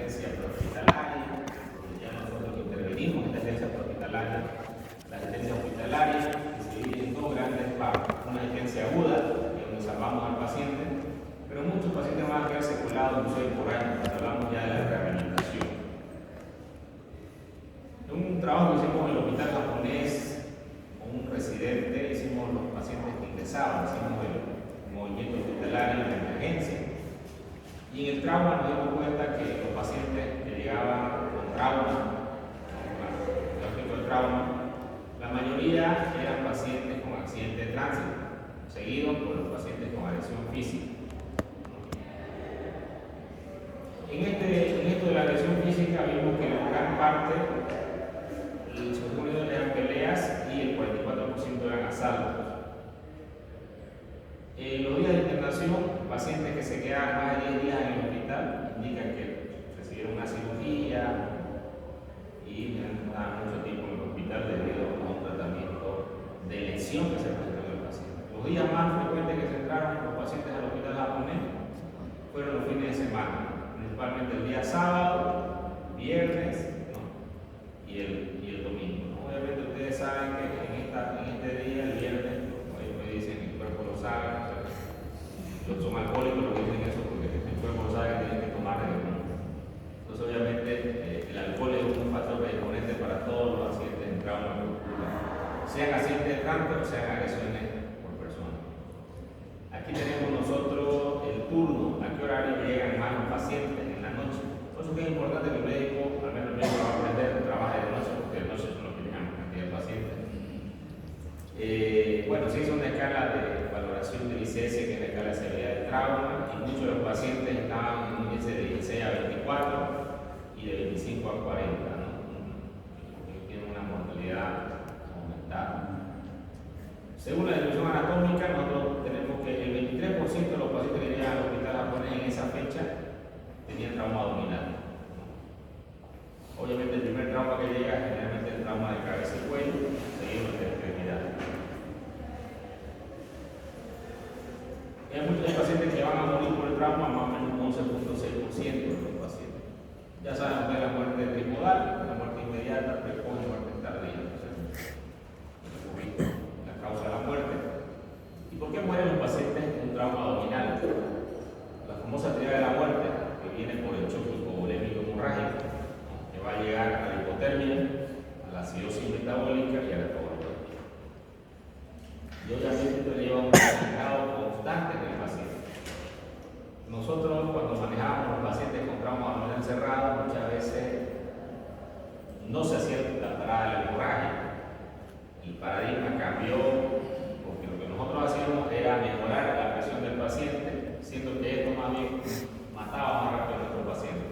asistencia prehospitalaria, ya nosotros intervenimos en la asistencia prehospitalaria. La asistencia hospitalaria que se divide en dos grandes partes: una asistencia aguda, donde salvamos al paciente, pero muchos pacientes van a quedar seculados incluso por años, cuando hablamos ya de la rehabilitación. En un trabajo que hicimos en el hospital japonés con un residente, hicimos los pacientes que ingresaban, hicimos el movimiento hospitalario de emergencia. Y en el trauma nos dimos cuenta que los pacientes que llegaban con trauma, diagnóstico de trauma, la mayoría eran pacientes con accidente de tránsito, seguidos por los pacientes con agresión física. En esto de la agresión física vimos que en gran parte el 51% eran peleas y el 44% eran asaltos. En los días de internación, pacientes que se quedan más de 10 días en el hospital indican que recibieron una cirugía y han mucho tiempo en el hospital debido a un tratamiento de lesión que se presentó en el paciente. Los días más frecuentes que se entraron los pacientes al hospital japonés fueron los fines de semana, principalmente el día sábado, viernes, ¿no? y el domingo, ¿no? Obviamente ustedes saben que en este día, el viernes, ellos me dicen que el cuerpo lo sabe, son alcohólicos lo que dicen eso porque el cuerpo lo sabe que tienen que tomar. Entonces obviamente el alcohol es un factor predisponente para todos los accidentes de trauma muscular, sean accidentes de tránsito o sean agresiones por persona. Aquí tenemos nosotros el turno, a qué horario llegan más los pacientes en la noche. Por eso que es importante que el médico, al menos el médico va a aprender, trabaje de noche, porque de noche son los que llegan cantidad de pacientes. Bueno, se hizo una escala de valoración del ICS, que es la escala de severidad de trauma, y muchos de los pacientes estaban en un índice de 16 a 24 y de 25 a 40, ¿no? Porque tienen una mortalidad aumentada. Según la descripción anatómica, nosotros tenemos que el 23% de los pacientes que llegan al hospital japonés en esa fecha tenían trauma abdominal. Obviamente el primer trauma que llega es generalmente el trauma de cabeza y cuello, seguido de extremidad. Hay muchos pacientes que van a morir por el trauma, más o menos un 11.6% de los pacientes. Ya saben ustedes la muerte trimodal, la muerte inmediata, precoz y muerte tardía. La causa de la muerte. ¿Y por qué mueren los pacientes con un trauma abdominal? La famosa teoría de la muerte, que viene por el choque hipovolémico hemorrágico, que va a llegar a la hipotermia, a la acidosis metabólica y a la coagulación. Y obviamente esto lleva a un sangrado constante en el paciente. Nosotros, cuando manejamos los pacientes con trauma abdominal cerrado, muchas veces no se hacía la parada de la hemorragia. El paradigma cambió porque lo que nosotros hacíamos era mejorar la presión del paciente, siendo que esto más bien mataba más rápido a nuestro paciente.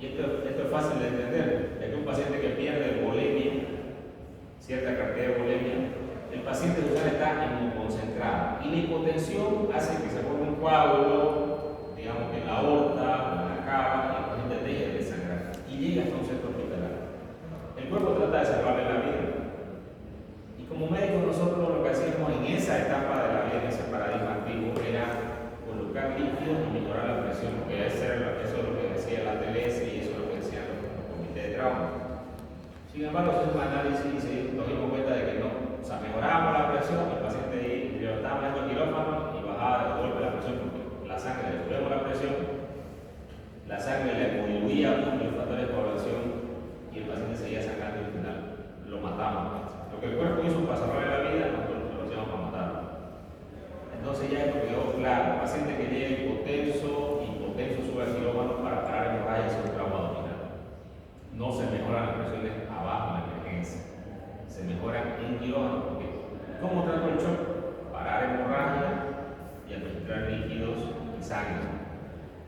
Y esto es fácil de entender, ya que un paciente que pierde volemia, cierta cantidad de volemia, el paciente usualmente está inmunoconcentrado y la hipotensión hace que se forme un coágulo, digamos que en la aorta o en la cava, y el paciente deje de sangrar y llega hasta un centro hospitalario. El cuerpo trata de salvarle la vida. Y como médicos nosotros lo que hacíamos en esa etapa de la vida, en ese paradigma antiguo, era colocar líquidos y mejorar la presión, porque eso es lo que decía la TLS y eso es lo que decían los comités de trauma. Sin embargo, se hizo un análisis y nos dimos cuenta de que no. O sea, mejorábamos la presión, el paciente levantaba el quirófano y bajaba de golpe la presión, porque la sangre, le subíamos la presión, la sangre le contribuía mucho los factores de coagulación y el paciente seguía sangrando y al final lo matamos. Lo que el cuerpo hizo para salvarle la vida, nosotros lo hacíamos para matarlo. Entonces ya esto quedó claro: el paciente que llega hipotenso sube al quirófano para parar hemorragias y un trauma abdominal. No se mejoran las presiones abajo en la emergencia, se mejoran en quirófano, porque ¿cómo trato el shock? Parar hemorragia y administrar líquidos y sangre.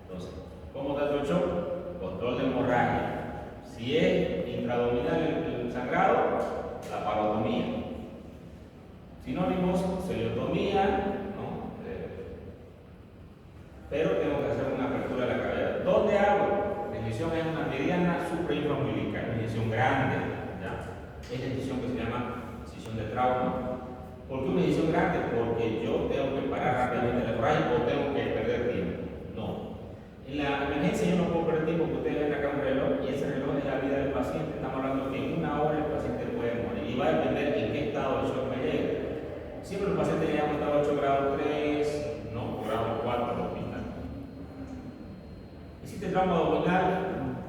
Entonces, ¿cómo trato el shock? Control de hemorragia. Si es intraabdominal el sangrado, la parotomía. Sinónimos: celiotomía, ¿no? Pero tengo que hacer una apertura de la cavidad. ¿Dónde hago? La incisión es una mediana suprainfraumbilical, una incisión grande, ¿ya? Es la incisión que se llama incisión de trauma. ¿Por qué una incisión grande? Porque yo tengo que parar rápidamente la hemorragia o tengo que perder tiempo. No. En la emergencia yo no puedo perder tiempo, porque ustedes a depender en qué estado de shock me llegue. Siempre los pacientes llegan a un estado de shock grado 3, no, o grado 4 al hospital. Existe trauma abdominal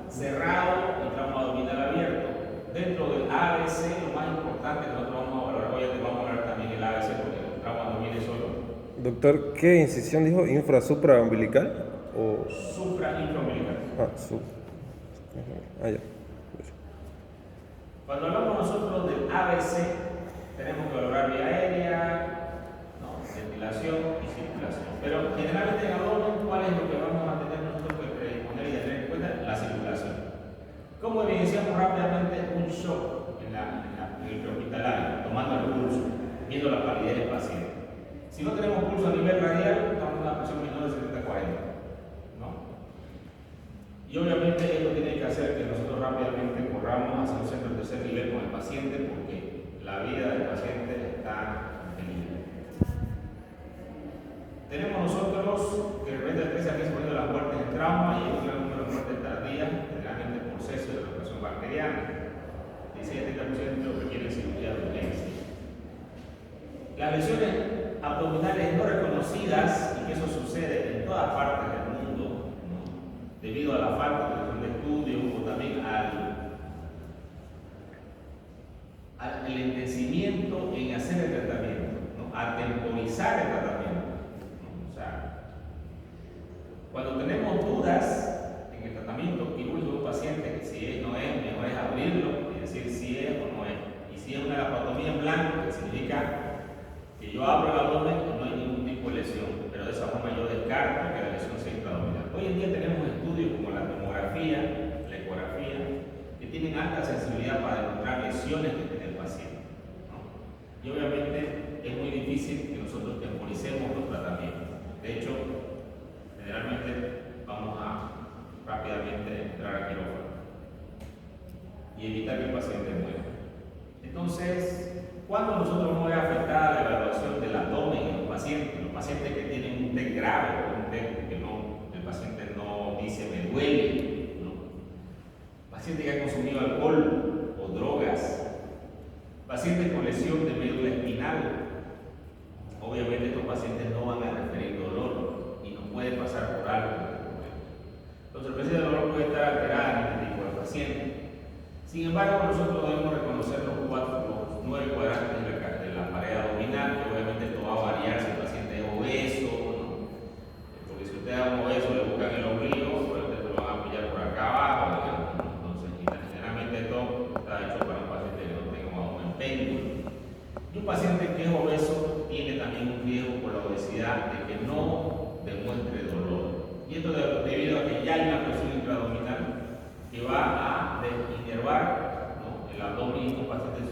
cerrado y trauma abdominal abierto. Dentro del ABC, lo más importante que nosotros vamos a valorar, hoy vamos a hablar también del ABC porque el trauma no viene solo. Doctor, ¿qué incisión dijo? ¿Infra-supra-umbilical? O... Supra-infraumbilical. Ya. Cuando hablamos nosotros del ABC, tenemos que valorar vía aérea, ventilación y circulación. Pero generalmente en abdomen, ¿cuál es lo que vamos a tener nosotros que predisponer y tener en cuenta? La circulación. ¿Cómo evidenciamos rápidamente un shock en el prehospitalario? Tomando el pulso, viendo la palidez del paciente. Si no tenemos pulso a nivel radial, estamos en una presión menor de 70-40. Y obviamente esto tiene que hacer que nosotros rápidamente corramos hacia un centro de tercer nivel con el paciente porque la vida del paciente está en peligro. Tenemos nosotros que de repente el 13 aquí se ponen las muertes en trauma y hay un gran número de muertes tardías, generalmente por ceso de la operación bacteriana. 16-30% requieren cirugía de urgencia. Las lesiones abdominales no reconocidas, y que eso sucede en todas partes del mundo, debido a la falta de estudios o también al enlentecimiento en hacer el tratamiento, a temporizar el tratamiento. O sea, cuando tenemos dudas en el tratamiento quirúrgico de un paciente, que si es no es, mejor es abrirlo y decir si es o no es. Y si es una laparotomía en blanco, que significa que yo abro el abdomen y no hay ningún tipo de lesión, pero de esa forma yo descarto que la lesión sea intraabdominal. Hoy en día tenemos estudios como la tomografía, la ecografía, que tienen alta sensibilidad para demostrar lesiones que tiene el paciente. Y obviamente es muy difícil que nosotros temporicemos los tratamientos. De hecho, generalmente vamos a rápidamente entrar a quirófano y evitar que el paciente muera. Entonces, ¿cuándo nosotros vamos a ver afectada la evaluación del abdomen en los pacientes que tienen un TEC grave o un TEC que el paciente no dice me duele, paciente que ha consumido alcohol o drogas, pacientes con lesión de médula espinal? Obviamente estos pacientes no van a referir dolor y no puede pasar por algo. Entonces el precio del dolor puede estar alterada en este tipo de pacientes. Sin embargo, nosotros debemos reconocer los 9 cuadrantes de la pared abdominal, que obviamente esto va a variar si el paciente es obeso, porque si usted es un obeso le buscan el ombligo, probablemente lo van a pillar por acá abajo, entonces generalmente esto está hecho para un paciente que no tenga un abdomen péndulo. Y un paciente que es obeso tiene también un riesgo por la obesidad de que no demuestre dolor. Y esto debido a que ya hay una presión intraabdominal que va a inervar el abdomen, y estos pacientes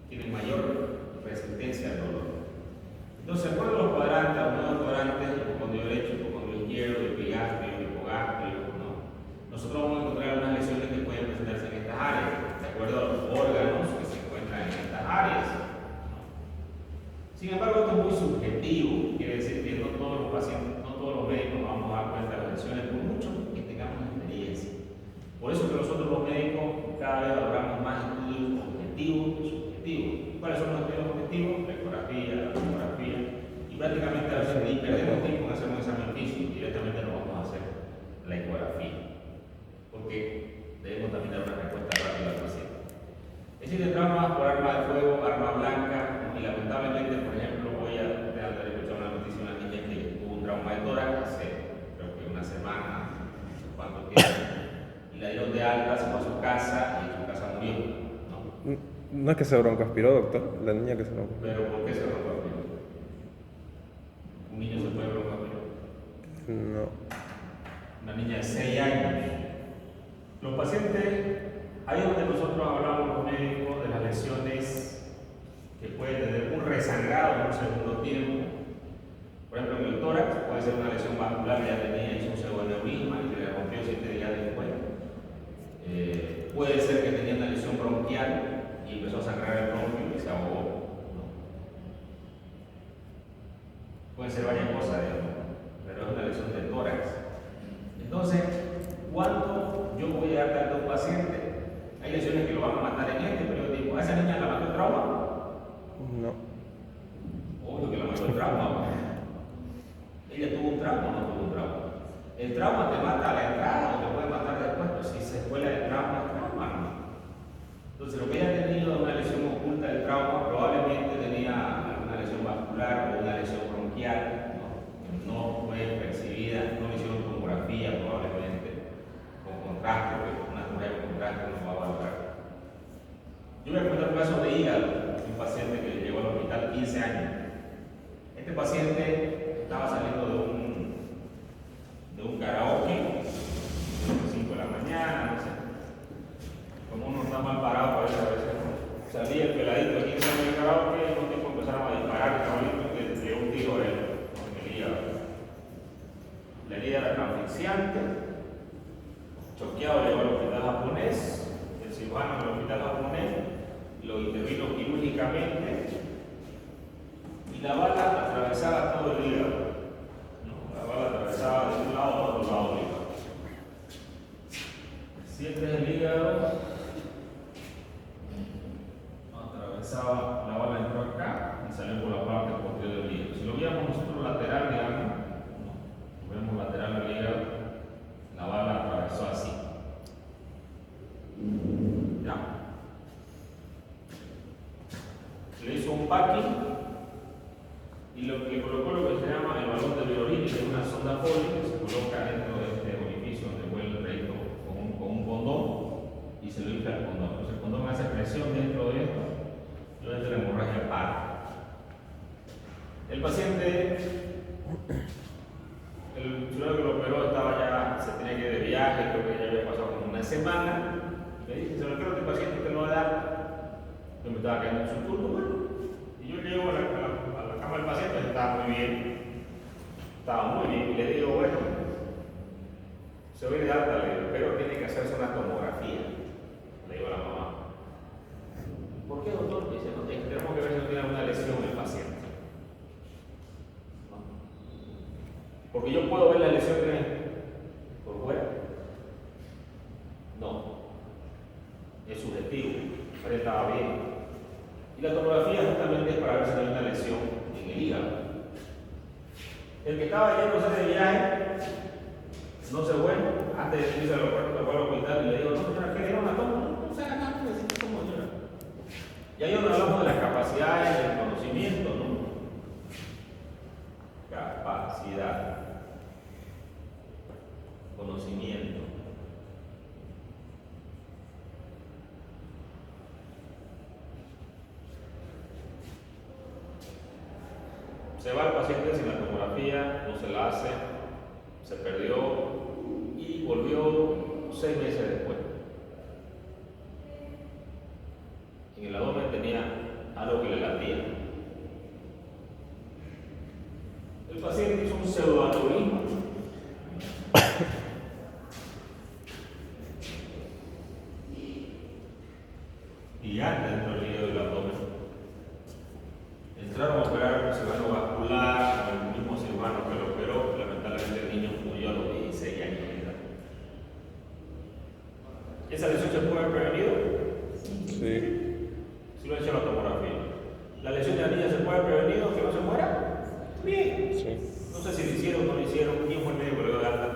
tienen mayor resistencia al dolor. Entonces, de acuerdo a los cuadrantes, a los nuevos cuadrantes, el hipocondrio derecho, el hipocondrio izquierdo, el epigastrio, el hipogastrio, nosotros vamos a encontrar algunas lesiones que pueden presentarse en estas áreas, de acuerdo a los órganos que se encuentran en estas áreas. Sin embargo, esto es muy subjetivo, quiere decir que no todos los pacientes, no todos los médicos nos vamos a dar cuenta de las lesiones, por mucho que tengamos experiencia. Por eso que nosotros los médicos cada vez valoramos más estudios objetivos que subjetivos. ¿Cuáles son los estudios objetivos? La ecografía, la tomografía. Y prácticamente a veces ni perdemos tiempo en hacer un examen físico, directamente lo vamos a hacer la ecografía. Porque debemos también dar una respuesta rápida al paciente. Existen traumas por arma de fuego, arma blanca, y lamentablemente, por ejemplo, voy a escuchar una noticia de una niña que tuvo un trauma de tórax hace creo que una semana, no sé cuánto tiempo. Y la dieron de alta, se fue a su casa y en su casa murió. No es que se broncoaspiró, doctor, la niña que se broncoaspiró. ¿Pero por qué se broncoaspiró? ¿Un niño se puede broncoaspirar? No. Una niña de 6 años. Los pacientes, ahí es donde nosotros hablamos los médicos de las lesiones que pueden tener un resangrado en un segundo tiempo. Por ejemplo, en el tórax puede ser una lesión vascular que ya tenía, hizo un pseudoneurisma y que le rompió 7 días después. Puede ser que tenía una lesión bronquial y empezó a sangrar el bronquio y se ahogó. Pueden ser varias cosas, pero es una lesión de tórax. Entonces, ¿cuándo yo voy a dar a un paciente? trauma o no tuvo un trauma. El trauma te mata a la entrada o te puede matar después, pero si se escuela de trauma, trauma no. Entonces, lo que haya tenido una lesión oculta del trauma, probablemente tenía alguna lesión vascular o una lesión bronquial, no fue percibida, no le hicieron tomografía probablemente, con contraste, porque una tomografía con contraste no va a valorar. Yo voy a contar un caso de hígado, de un paciente que llegó al hospital 15 años. Este paciente estaba saliendo de un karaoke, 5 de la mañana, no sé. Como uno está mal parado, a veces salía el peladito aquí en el karaoke y unos tipos empezaron a disparar y le dio un tiro en el hígado. La herida era asfixiante, choqueado, llegó al hospital japonés, el cirujano del hospital japonés lo intervino quirúrgicamente y la bala atravesaba todo el hígado. ¿No? La bala atravesaba de un lado a otro lado del hígado. Si este es el hígado, atravesaba, la bala entró acá y salió por la parte posterior del hígado. Si lo veíamos nosotros lateral, digamos, lo vemos lateral del hígado, la bala atravesó así. ¿Ya? Le hizo un packing y le colocó lo que se llama el balón de Berolini, que es una sonda Foley que se coloca dentro de este orificio donde fue el recto con un condón y se lo infla el condón. Entonces el condón hace presión dentro de esto y obviamente la hemorragia para. El paciente, el cirujano que lo operó estaba ya, se tenía que ir de viaje, creo que ya había pasado como una semana. Me dice, se lo quiero que el paciente te lo va a dar. Yo me estaba quedando en su turno, bueno, y yo llego a la cama del paciente, estaba muy bien, y le digo, bueno, se viene de alta, le digo, pero tiene que hacerse una tomografía, le digo a la mamá. ¿Por qué, doctor? Dice, no, tenemos que ver si no tiene alguna lesión el paciente. ¿No? Porque yo puedo ver la lesión por fuera. No, es subjetivo, pero estaba bien. Y la tomografía justamente es para ver si hay una lesión en el hígado. El que estaba yéndose de viaje, no se fue, antes de irse al aeropuerto, me fue al hospital y le digo, no, señora, ¿qué le dieron la toma? No, se haga nada, necesito como señora. Y ahí donde hablamos de las capacidades, del conocimiento, ¿no? Capacidad. Conocimiento. Se va el paciente sin la tomografía, no se la hace, se perdió y volvió 6 meses después. En el abdomen tenía algo que le latía. El paciente hizo un pseudoaneurisma. Y anda dentro del hígado del abdomen. Entraron a operar un cirujano vascular, el mismo cirujano que lo operó, lamentablemente el niño murió a los 16 años de edad. ¿Esa lesión se puede haber prevenido? Sí. Si lo ha hecho la tomografía. ¿La lesión de la niña se puede haber prevenido que no se muera? Bien. Sí. No sé si lo hicieron o no lo hicieron, quién fue el médico que le dio de alta.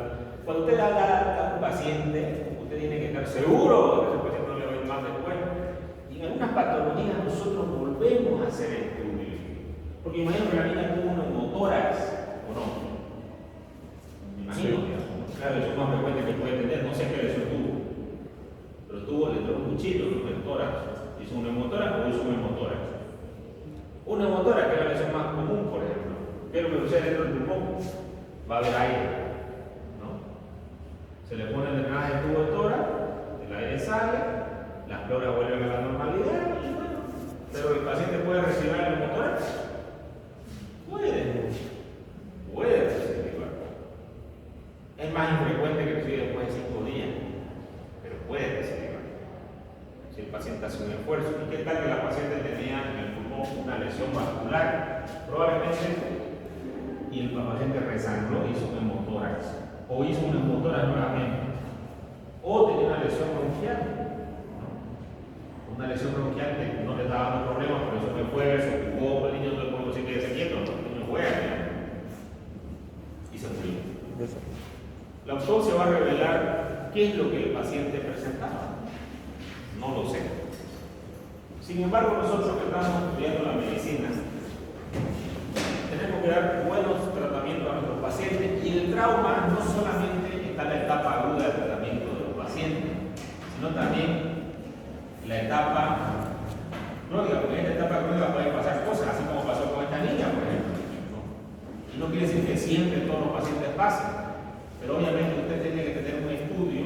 Cuando usted da de alta a un paciente, usted tiene que estar seguro de que ese paciente no le va a ir mal después. Y en algunas patologías nosotros volvemos a hacer estudios. Porque imagino que la niña tuvo unos motoras, ¿o no? Me imagino, Sí. digamos. Claro, eso es más frecuente que puede tener, no sé qué lesión tuvo. Pero tuvo, le entró un cuchillo, un hemotórax. ¿Hizo un hemotórax o hizo un hemotórax? Una hemotórax, que es la lesión más común, por ejemplo. ¿Qué es lo que sucede dentro del pulmón? Va a haber aire, ¿no? Se le pone el drenaje de tubo de tórax, el aire sale, las pleuras vuelven a la normalidad y bueno. Pero el paciente puede recibir el hemotórax. Puede recidivar. Es más infrecuente que reciba después de 5 días, pero puede recidivar. Si el paciente hace un esfuerzo. ¿Y qué tal que la paciente tenía en el pulmón una lesión vascular? Probablemente, y el paciente resangró, hizo un hemotórax, o hizo un hemotórax nuevamente, o tenía una lesión bronquial. Una lesión bronquial que no le estaba dando problemas, por eso me fue, se jugó, el niño no le puedo decir que se quieto, ¿no? El niño juega y se murió. La autopsia va a revelar qué es lo que el paciente presentaba. No lo sé. Sin embargo, nosotros que estamos estudiando la medicina, tenemos que dar buenos tratamientos a nuestros pacientes, y el trauma no solamente está en la etapa aguda del tratamiento de los pacientes, sino también la etapa crónica, porque en esta etapa crónica pueden pasar cosas, así como pasó con esta niña, por ejemplo. Y no quiere decir que siempre todos los pacientes pasen, pero obviamente usted tiene que tener un estudio